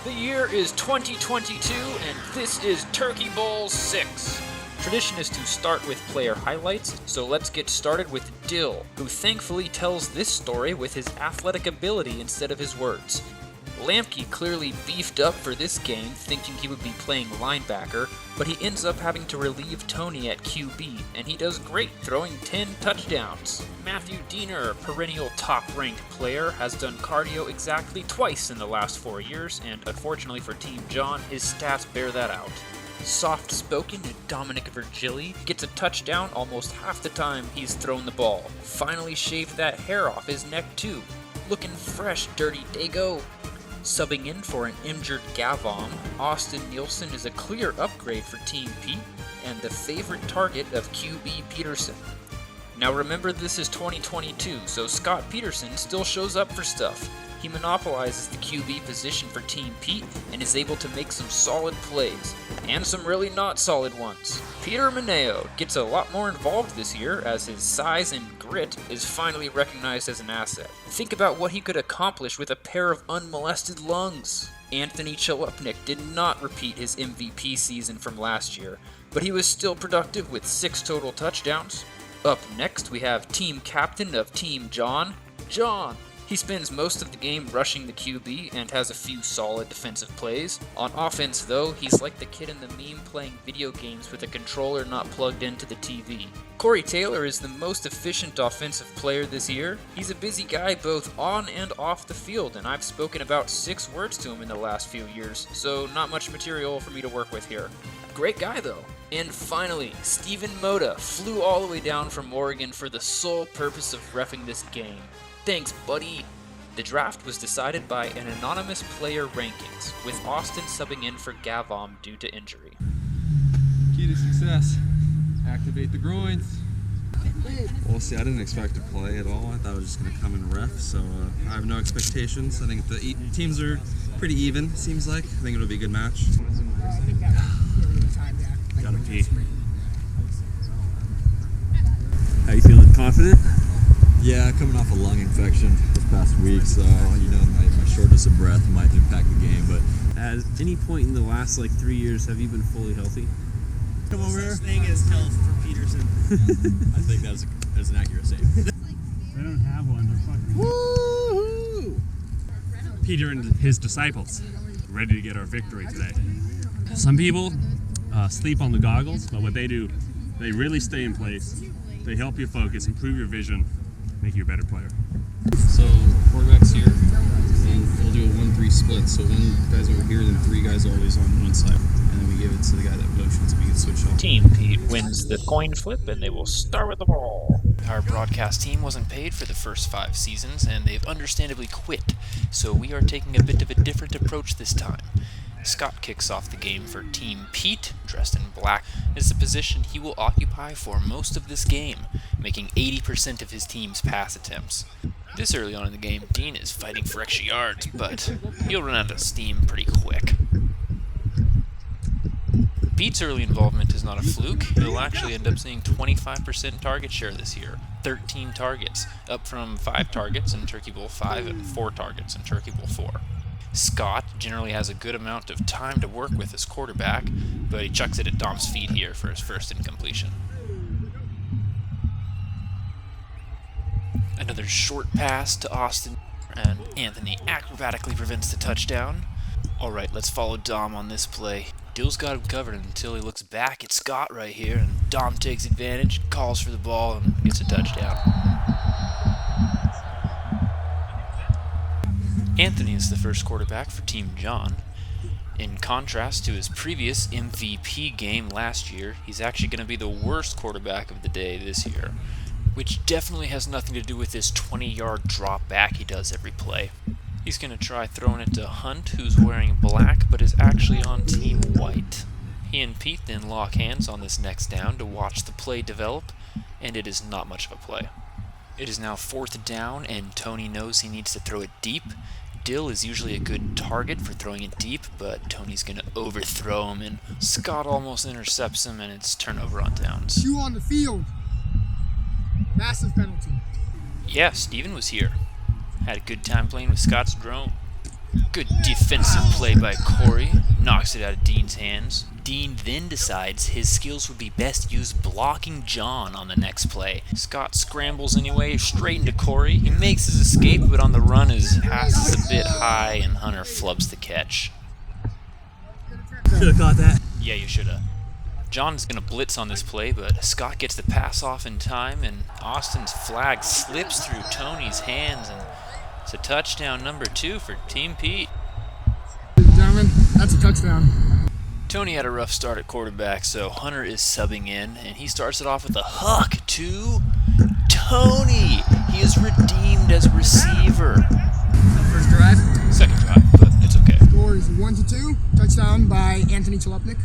The year is 2022, and this is Turkey Bowl 6. Tradition is to start with player highlights, so let's get started with Dill, who thankfully tells this story with his athletic ability instead of his words. Lamke clearly beefed up for this game, thinking he would be playing linebacker, but he ends up having to relieve Tony at QB, and he does great, throwing 10 touchdowns. Matthew Diener, perennial top-ranked player, has done cardio exactly twice in the last 4 years, and unfortunately for Team John, his stats bear that out. Soft-spoken Dominic Virgili gets a touchdown almost half the time he's thrown the ball. Finally shaved that hair off his neck too. Looking fresh, Dirty Dago. Subbing in for an injured Gavom, Austin Nielsen is a clear upgrade for Team Pete and the favorite target of QB Peterson. Now remember, this is 2022, so Scott Peterson still shows up for stuff. He monopolizes the QB position for Team Pete and is able to make some solid plays, and some really not solid ones. Peter Mineo gets a lot more involved this year as his size and grit is finally recognized as an asset. Think about what he could accomplish with a pair of unmolested lungs. Anthony Chalupnik did not repeat his MVP season from last year, but he was still productive with 6 total touchdowns. Up next we have team captain of Team John, John. He spends most of the game rushing the QB and has a few solid defensive plays. On offense though, he's like the kid in the meme playing video games with a controller not plugged into the TV. Corey Taylor is the most efficient offensive player this year. He's a busy guy both on and off the field, and I've spoken about 6 words to him in the last few years, so not much material for me to work with here. Great guy though. And finally, Steven Moda flew all the way down from Oregon for the sole purpose of reffing this game. Thanks, buddy. The draft was decided by an anonymous player rankings, with Austin subbing in for Gavom due to injury. Key to success, activate the groins. Well, see, I didn't expect to play at all. I thought I was just going to come and ref, so I have no expectations. I think the teams are pretty even, seems like. I think it'll be a good match. Gotta pee. How you feeling? Confident? Yeah, coming off a lung infection this past week, so my shortness of breath might impact the game. But At any point in the last 3 years, have you been fully healthy? Come over here. Thing is health for Peterson. I think that's an accurate statement. They don't have one. They're fucking. Woo-hoo! Peter and his disciples, ready to get our victory today. Some people sleep on the goggles, but what they do, they really stay in place. They help you focus, improve your vision, make you a better player. So quarterback's here, and we'll do a 1-3 split. So 1 guy's over here, then 3 guys always on one side, and then we give it to the guy that motions so we can switch off. Team Pete wins the coin flip, and they will start with the ball. Our broadcast team wasn't paid for the first 5 seasons, and they've understandably quit, so we are taking a bit of a different approach this time. Scott kicks off the game for Team Pete, dressed in black. It's the position he will occupy for most of this game, making 80% of his team's pass attempts. This early on in the game, Dean is fighting for extra yards, but he'll run out of steam pretty quick. Pete's early involvement is not a fluke. He'll actually end up seeing 25% target share this year, 13 targets, up from 5 targets in Turkey Bowl 5 and 4 targets in Turkey Bowl 4. Scott generally has a good amount of time to work with his quarterback, but he chucks it at Dom's feet here for his first incompletion. Another short pass to Austin, and Anthony acrobatically prevents the touchdown. Alright, let's follow Dom on this play. Dill's got him covered until he looks back at Scott right here, and Dom takes advantage, calls for the ball, and gets a touchdown. Anthony is the first quarterback for Team John. In contrast to his previous MVP game last year, he's actually going to be the worst quarterback of the day this year, which definitely has nothing to do with this 20-yard drop back he does every play. He's going to try throwing it to Hunt, who's wearing black but is actually on Team White. He and Pete then lock hands on this next down to watch the play develop, and it is not much of a play. It is now 4th down, and Tony knows he needs to throw it deep. Dill is usually a good target for throwing it deep, but Tony's going to overthrow him, and Scott almost intercepts him, and it's turnover on downs. You on the field. Massive penalty. Yeah, Steven was here. Had a good time playing with Scott's drone. Good defensive play by Corey. Knocks it out of Dean's hands. Dean then decides his skills would be best used blocking John on the next play. Scott scrambles anyway, straight into Corey. He makes his escape, but on the run his pass is a bit high and Hunter flubs the catch. Should have caught that. Yeah, you shoulda. John's gonna blitz on this play, but Scott gets the pass off in time, and Austin's flag slips through Tony's hands, and it's a touchdown number 2 for Team Pete. Gentlemen, that's a touchdown. Tony had a rough start at quarterback, so Hunter is subbing in, and he starts it off with a huck to Tony. He is redeemed as a receiver. First drive. Second drive, but it's okay. Score is 1-2. Touchdown by Anthony Chalupnik.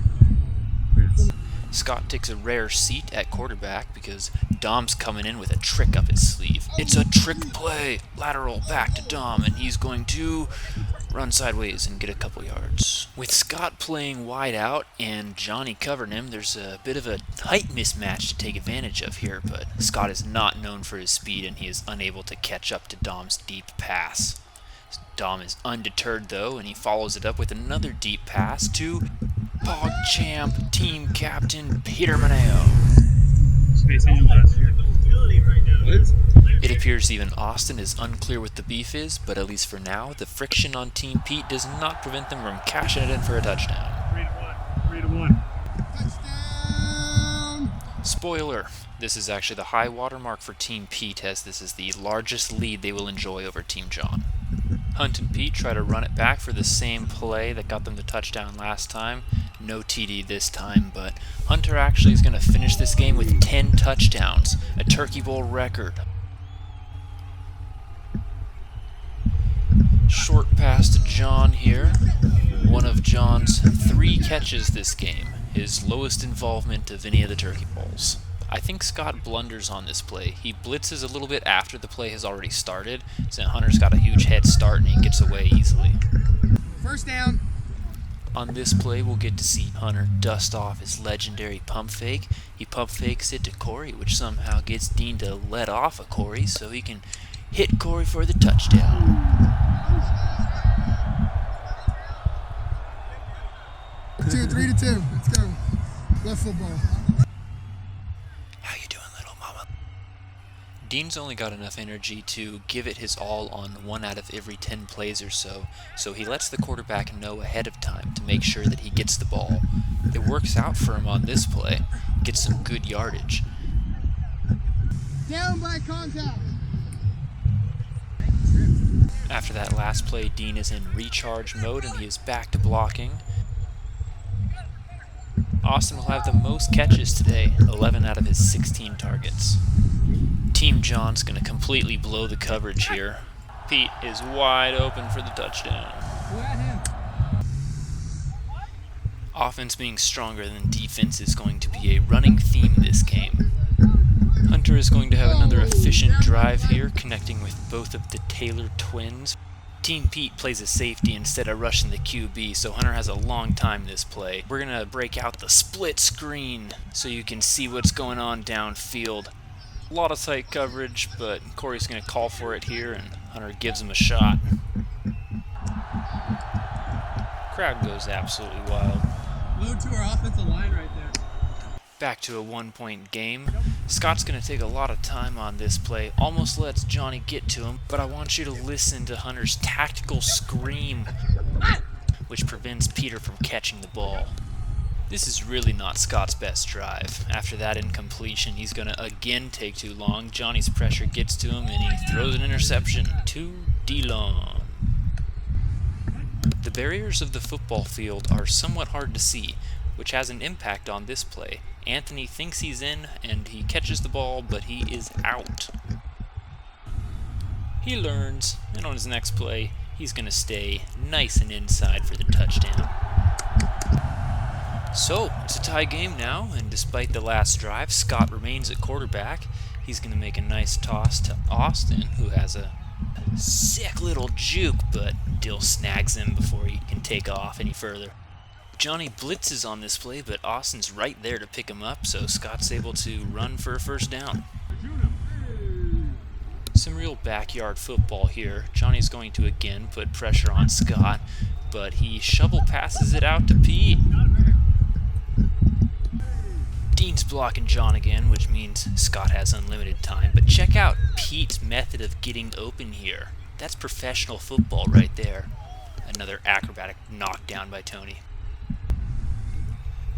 Scott takes a rare seat at quarterback because Dom's coming in with a trick up his sleeve. It's a trick play. Lateral back to Dom, and he's going to run sideways and get a couple yards. With Scott playing wide out and Johnny covering him, there's a bit of a height mismatch to take advantage of here, but Scott is not known for his speed, and he is unable to catch up to Dom's deep pass. Dom is undeterred though, and he follows it up with another deep pass to PogChamp team captain Peter Maneo. Space Hand last year. What? It appears even Austin is unclear what the beef is, but at least for now, the friction on Team Pete does not prevent them from cashing it in for a touchdown. 3-1. Touchdown! Spoiler, this is actually the high water mark for Team Pete, as this is the largest lead they will enjoy over Team John. Hunt and Pete try to run it back for the same play that got them the touchdown last time. No TD this time, but Hunter actually is going to finish this game with 10 touchdowns, a Turkey Bowl record. Short pass to John here. One of John's 3 catches this game, his lowest involvement of any of the Turkey Bowls. I think Scott blunders on this play. He blitzes a little bit after the play has already started, so Hunter's got a huge head start and he gets away easily. First down. On this play, we'll get to see Hunter dust off his legendary pump fake. He pump fakes it to Corey, which somehow gets Dean to let off of Corey so he can hit Corey for the touchdown. 3-2. Let's go. Love football. How you doing, little mama? Dean's only got enough energy to give it his all on 1 out of every 10 plays or so, so he lets the quarterback know ahead of time to make sure that he gets the ball. It works out for him on this play, gets some good yardage. Down by contact. After that last play, Dean is in recharge mode and he is back to blocking. Austin will have the most catches today, 11 out of his 16 targets. Team John's going to completely blow the coverage here. Pete is wide open for the touchdown. Offense being stronger than defense is going to be a running theme this game. Hunter is going to have another efficient drive here, connecting with both of the Taylor twins. Team Pete plays a safety instead of rushing the QB, so Hunter has a long time this play. We're going to break out the split screen so you can see what's going on downfield. A lot of tight coverage, but Corey's going to call for it here, and Hunter gives him a shot. Crowd goes absolutely wild. Load to our offensive line right there. Back to a 1-point game. Scott's going to take a lot of time on this play. Almost lets Johnny get to him, but I want you to listen to Hunter's tactical scream, which prevents Peter from catching the ball. This is really not Scott's best drive. After that incompletion, he's going to again take too long. Johnny's pressure gets to him, and he throws an interception to DeLon. The barriers of the football field are somewhat hard to see, which has an impact on this play. Anthony thinks he's in, and he catches the ball, but he is out. He learns, and on his next play, he's going to stay nice and inside for the touchdown. So, it's a tie game now, and despite the last drive, Scott remains at quarterback. He's going to make a nice toss to Austin, who has a sick little juke, but Dill snags him before he can take off any further. Johnny blitzes on this play, but Austin's right there to pick him up, so Scott's able to run for a first down. Some real backyard football here. Johnny's going to again put pressure on Scott, but he shovel passes it out to Pete. Dean's blocking John again, which means Scott has unlimited time. But check out Pete's method of getting open here. That's professional football right there. Another acrobatic knockdown by Tony.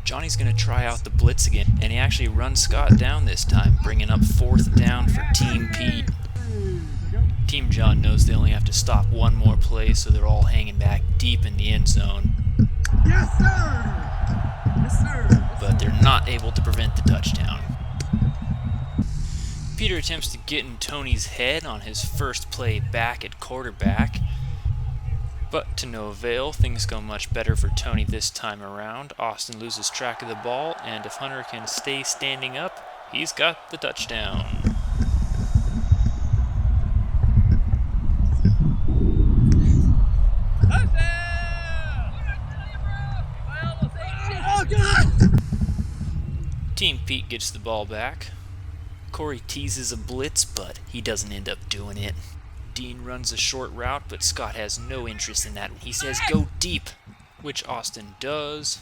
Johnny's going to try out the blitz again, and he actually runs Scott down this time, bringing up 4th down for Team Pete. Team John knows they only have to stop one more play, so they're all hanging back deep in the end zone. Yes, sir! Yes, sir! But they're not able to prevent the touchdown. Peter attempts to get in Tony's head on his first play back at quarterback, but to no avail. Things go much better for Tony this time around. Austin loses track of the ball, and if Hunter can stay standing up, he's got the touchdown. Team Pete gets the ball back. Corey teases a blitz, but he doesn't end up doing it. Dean runs a short route, but Scott has no interest in that. He says go deep, which Austin does.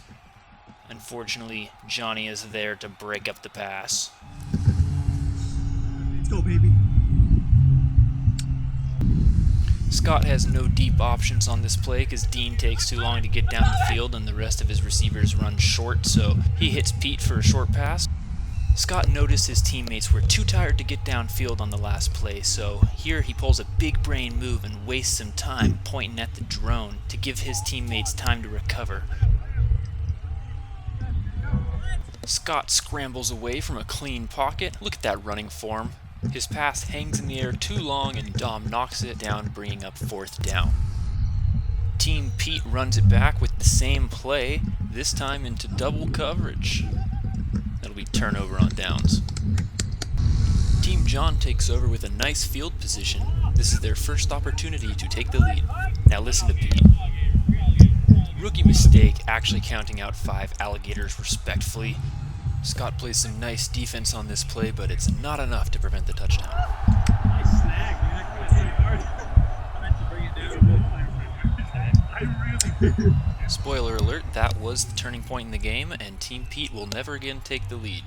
Unfortunately, Johnny is there to break up the pass. Let's go, baby. Scott has no deep options on this play because Dean takes too long to get down the field and the rest of his receivers run short, so he hits Pete for a short pass. Scott noticed his teammates were too tired to get downfield on the last play, so here he pulls a big brain move and wastes some time pointing at the drone to give his teammates time to recover. Scott scrambles away from a clean pocket. Look at that running form. His pass hangs in the air too long and Dom knocks it down, bringing up 4th down. Team Pete runs it back with the same play, this time into double coverage. That'll be turnover on downs. Team John takes over with a nice field position. This is their first opportunity to take the lead. Now listen to Pete. Rookie mistake, actually counting out 5 alligators respectfully. Scott plays some nice defense on this play, but it's not enough to prevent the touchdown. Nice snag, man. That was really hard. I meant to bring it down. Spoiler alert, that was the turning point in the game, and Team Pete will never again take the lead.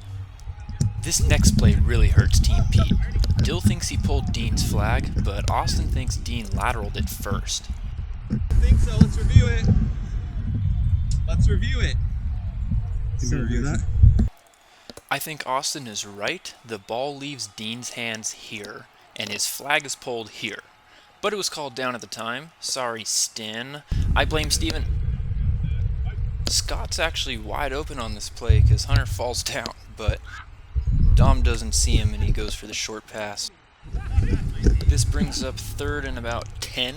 This next play really hurts Team Pete. Dill thinks he pulled Dean's flag, but Austin thinks Dean lateraled it first. I think so. Let's review it. Let's review it. Can you review that? I think Austin is right. The ball leaves Dean's hands here, and his flag is pulled here. But it was called down at the time. Sorry, Stin. I blame Steven. Scott's actually wide open on this play because Hunter falls down, but Dom doesn't see him and he goes for the short pass. This brings up 3rd and about 10.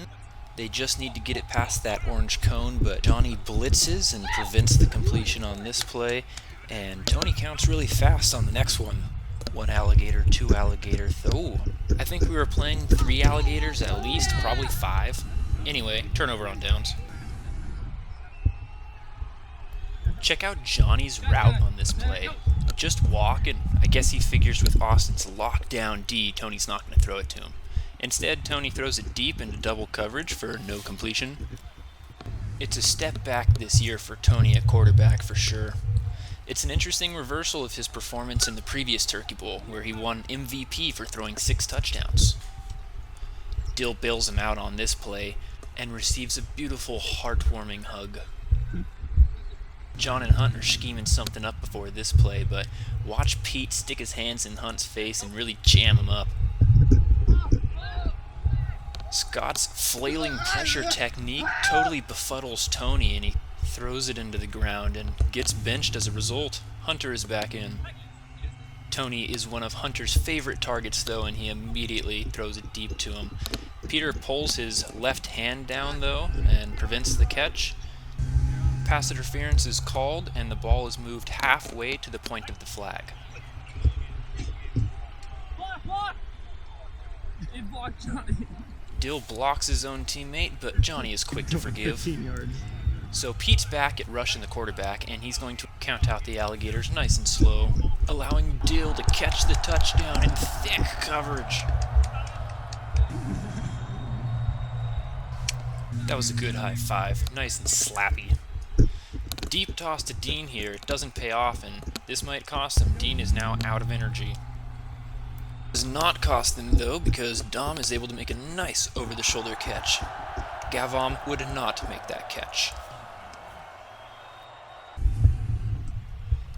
They just need to get it past that orange cone, but Johnny blitzes and prevents the completion on this play. And Tony counts really fast on the next one. 1 alligator, 2 alligator. Oh, I think we were playing 3 alligators at least, probably 5. Anyway, turnover on downs. Check out Johnny's route on this play. Just walk, and I guess he figures with Austin's lockdown D, Tony's not going to throw it to him. Instead, Tony throws it deep into double coverage for no completion. It's a step back this year for Tony at quarterback for sure. It's an interesting reversal of his performance in the previous Turkey Bowl, where he won MVP for throwing 6 touchdowns. Dill bails him out on this play and receives a beautiful, heartwarming hug. John and Hunt are scheming something up before this play, but watch Pete stick his hands in Hunt's face and really jam him up. Scott's flailing pressure technique totally befuddles Tony, and he throws it into the ground and gets benched as a result. Hunter is back in. Tony is one of Hunter's favorite targets though, and he immediately throws it deep to him. Peter pulls his left hand down though and prevents the catch. Pass interference is called and the ball is moved halfway to the point of the flag. Block! It blocked Johnny. Dill blocks his own teammate, but Johnny is quick to forgive. 15 yards. So Pete's back at rushing the quarterback, and he's going to count out the alligators nice and slow, allowing Dill to catch the touchdown in thick coverage. That was a good high five, nice and slappy. Deep toss to Dean here, it doesn't pay off, and this might cost him. Dean is now out of energy. Does not cost them though, because Dom is able to make a nice over-the-shoulder catch. Gavom would not make that catch.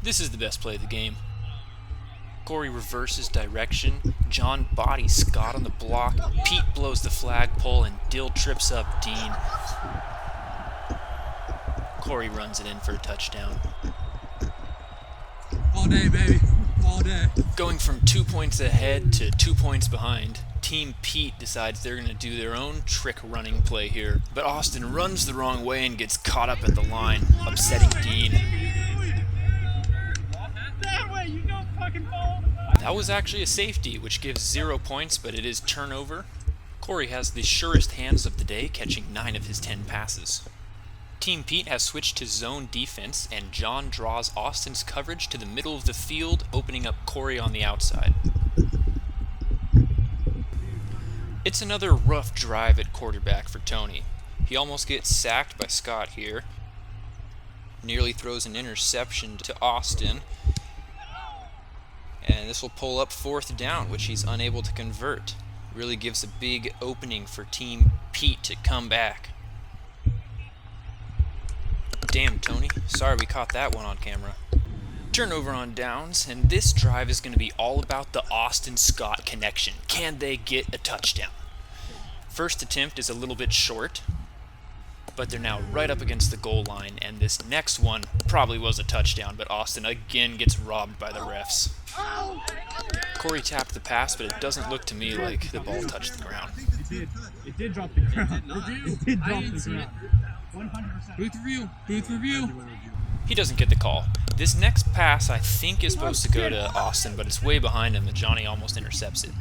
This is the best play of the game. Corey reverses direction, John bodies Scott on the block, Pete blows the flagpole, and Dill trips up Dean. Corey runs it in for a touchdown. All day, baby. All day. Going from 2 points ahead to 2 points behind, Team Pete decides they're going to do their own trick running play here. But Austin runs the wrong way and gets caught up at the line, upsetting Dean. That was actually a safety, which gives 0 points, but it is turnover. Corey has the surest hands of the day, catching 9 of his 10 passes. Team Pete has switched to zone defense, and John draws Austin's coverage to the middle of the field, opening up Corey on the outside. It's another rough drive at quarterback for Tony. He almost gets sacked by Scott here. Nearly throws an interception to Austin. And this will pull up 4th down, which he's unable to convert. Really gives a big opening for Team Pete to come back. Damn, Tony. Sorry we caught that one on camera. Turnover on downs, and this drive is going to be all about the Austin-Scott connection. Can they get a touchdown? First attempt is a little bit short, but they're now right up against the goal line, and this next one probably was a touchdown, but Austin again gets robbed by the refs. Corey tapped the pass, but it doesn't look to me like the ball touched the ground. It did drop the ground. It did drop the ground. 100%. Booth review. He doesn't get the call. This next pass I think is supposed to go to Austin, but it's way behind him and Johnny almost intercepts it.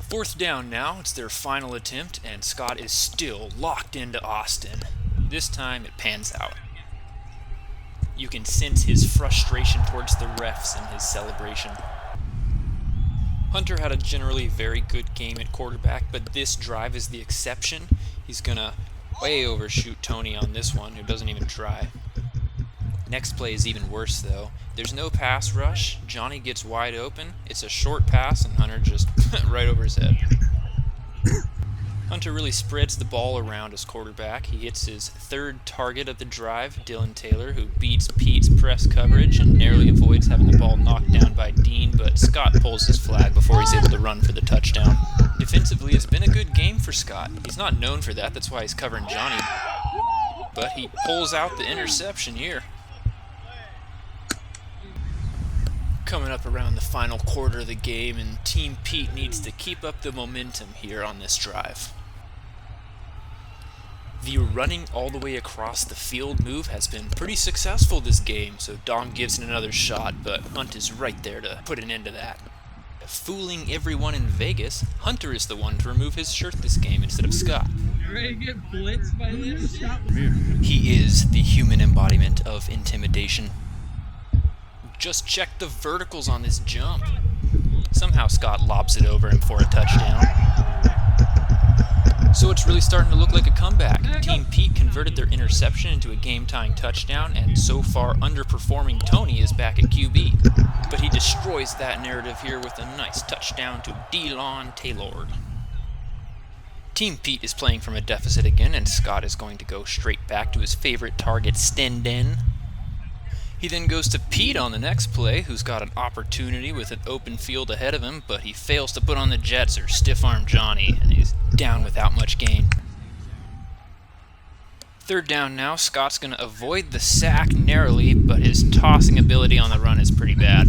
4th down now, it's their final attempt, and Scott is still locked into Austin. This time it pans out. You can sense his frustration towards the refs in his celebration. Hunter had a generally very good game at quarterback, but this drive is the exception. He's gonna way overshoot Tony on this one, who doesn't even try. Next play is even worse though. There's no pass rush, Johnny gets wide open, it's a short pass, and Hunter just right over his head. Hunter really spreads the ball around as quarterback. He hits his 3rd target of the drive, Dylan Taylor, who beats Pete's press coverage and narrowly avoids having the ball knocked down by Dean, but Scott pulls his flag before he's able to run for the touchdown. Defensively, it's been a good game for Scott. He's not known for that, that's why he's covering Johnny. But he pulls out the interception here. Coming up around the final quarter of the game, and Team Pete needs to keep up the momentum here on this drive. The running all the way across the field move has been pretty successful this game, so Dom gives it another shot, but Hunt is right there to put an end to that. Fooling everyone in Vegas, Hunter is the one to remove his shirt this game instead of Scott. You ready to get blitzed by this? He is the human embodiment of intimidation. Just check the verticals on this jump. Somehow Scott lobs it over him for a touchdown. So it's really starting to look like a comeback. Team Pete converted their interception into a game-tying touchdown, and so far underperforming Tony is back at QB. But he destroys that narrative here with a nice touchdown to Dylan Taylor. Team Pete is playing from a deficit again, and Scott is going to go straight back to his favorite target, Stenden. He then goes to Pete on the next play, who's got an opportunity with an open field ahead of him, but he fails to put on the Jets or stiff-arm Johnny, and he's down without much gain. 3rd down now, Scott's going to avoid the sack narrowly, but his tossing ability on the run is pretty bad.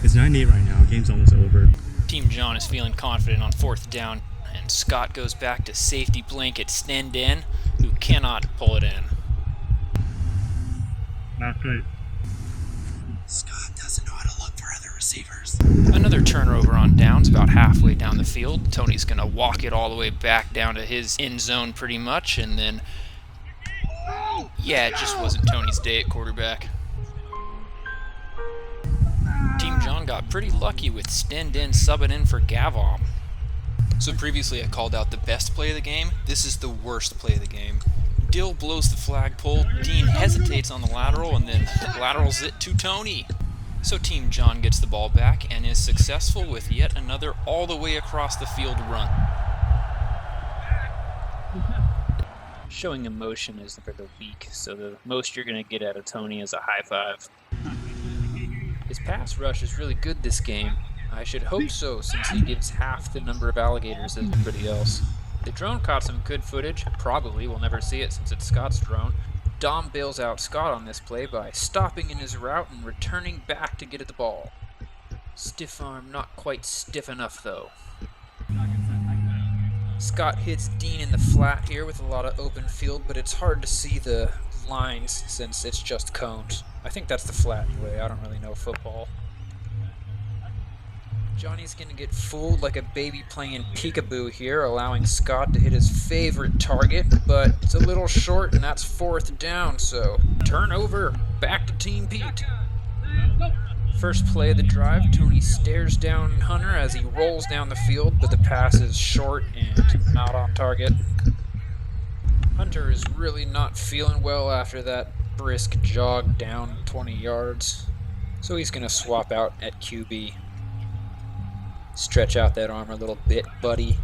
It's 9-8 right now. Game's almost over. Team John is feeling confident on 4th down, and Scott goes back to safety blanket Stenden, who cannot pull it in. Not great. Scott doesn't know how to look for other receivers. Another turnover on downs about halfway down the field. Tony's going to walk it all the way back down to his end zone pretty much, and then... yeah, it just wasn't Tony's day at quarterback. Team John got pretty lucky with Stenden subbing in for Gavom. So previously I called out the best play of the game. This is the worst play of the game. Dill blows the flagpole, Dean hesitates on the lateral, and then laterals it to Tony. So Team John gets the ball back and is successful with yet another all the way across the field run. Showing emotion is for the weak, so the most you're going to get out of Tony is a high five. His pass rush is really good this game. I should hope so, since he gives half the number of alligators as everybody else. The drone caught some good footage. Probably we'll never see it since it's Scott's drone. Dom bails out Scott on this play by stopping in his route and returning back to get at the ball. Stiff arm not quite stiff enough though. Scott hits Dean in the flat here with a lot of open field, but it's hard to see the lines since it's just cones. I think that's the flat anyway. I don't really know football. Johnny's gonna get fooled like a baby playing peekaboo here, allowing Scott to hit his favorite target, but it's a little short and that's 4th down, so turnover, back to Team Pete. First play of the drive, Tony stares down Hunter as he rolls down the field, but the pass is short and not on target. Hunter is really not feeling well after that brisk jog down 20 yards, so he's gonna swap out at QB. Stretch out that arm a little bit, buddy.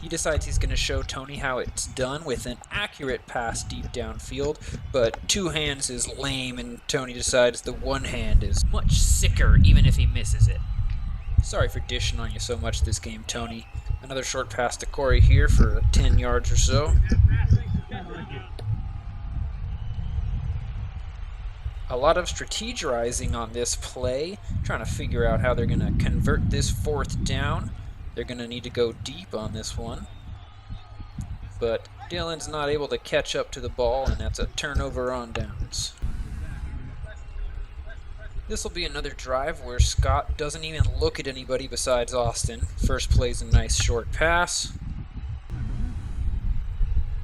He decides he's going to show Tony how it's done with an accurate pass deep downfield, but 2 hands is lame, and Tony decides the 1 hand is much sicker even if he misses it. Sorry for dishing on you so much this game, Tony. Another short pass to Corey here for 10 yards or so. A lot of strategizing on this play, trying to figure out how they're going to convert this 4th down. They're going to need to go deep on this one. But Dylan's not able to catch up to the ball, and that's a turnover on downs. This will be another drive where Scott doesn't even look at anybody besides Austin. First play's a nice short pass.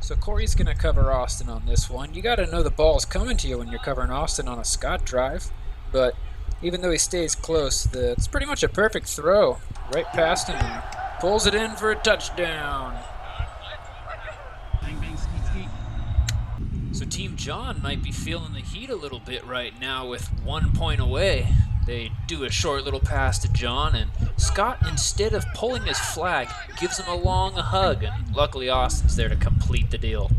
So Corey's going to cover Austin on this one. You got to know the ball's coming to you when you're covering Austin on a Scott drive. But even though he stays close, it's pretty much a perfect throw. Right past him and pulls it in for a touchdown. So Team John might be feeling the heat a little bit right now with 1 point away. They do a short little pass to John, and Scott, instead of pulling his flag, gives him a long hug, and luckily Austin's there to complete the deal.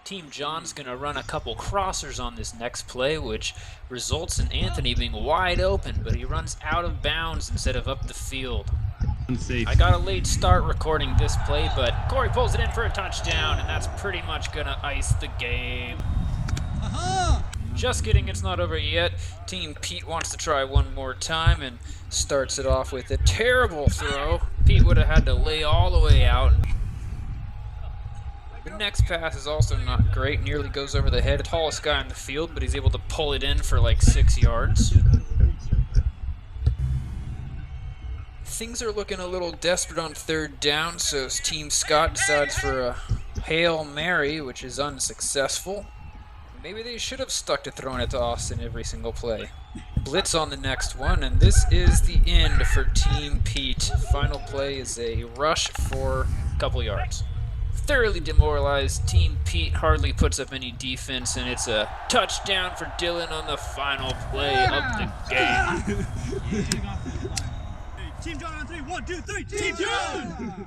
Team John's going to run a couple crossers on this next play, which results in Anthony being wide open, but he runs out of bounds instead of up the field. Unsafe. I got a late start recording this play, but Corey pulls it in for a touchdown, and that's pretty much going to ice the game. Just kidding, it's not over yet. Team Pete wants to try one more time and starts it off with a terrible throw. Pete would have had to lay all the way out. The next pass is also not great, nearly goes over the head. The tallest guy in the field, but he's able to pull it in for like 6 yards. Things are looking a little desperate on 3rd down, so Team Scott decides for a Hail Mary, which is unsuccessful. Maybe they should have stuck to throwing it to Austin every single play. Blitz on the next one, and this is the end for Team Pete. Final play is a rush for a couple yards. Thoroughly demoralized, Team Pete hardly puts up any defense, and it's a touchdown for Dylan on the final play of the game. Team John on 3, 1, 2, 3, Team John!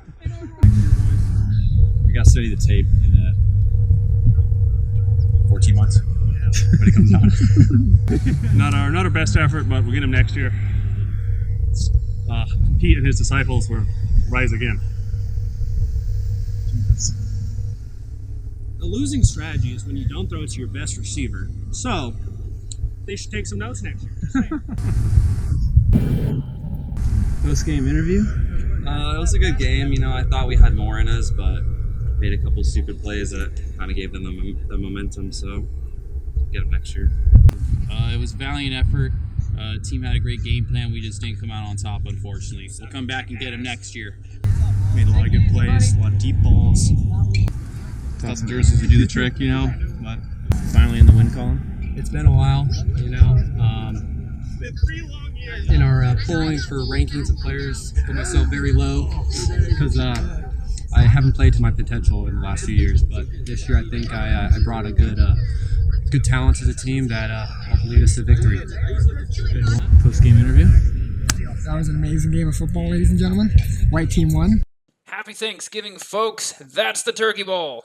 I got to study the tape in 14 months when it comes out. Not our best effort, but we'll get him next year. Pete and his disciples will rise again. The losing strategy is when you don't throw it to your best receiver. So, they should take some notes next year. Post-game interview? It was a good game. You know, I thought we had more in us, but made a couple stupid plays that kind of gave them the momentum, so get them next year. It was a valiant effort. Team had a great game plan. We just didn't come out on top, unfortunately. We'll come back and get them next year. Made a lot of good plays, a lot of deep balls. Toss some jerseys to do the trick, you know. But finally in the win column. It's been a while, you know. It's been 3 long years. in our polling for rankings of players, put myself very low because I haven't played to my potential in the last few years. But this year, I think I brought a good talent to the team that will lead us to victory. Post-game interview. That was an amazing game of football, ladies and gentlemen. White team won. Happy Thanksgiving, folks. That's the Turkey Bowl.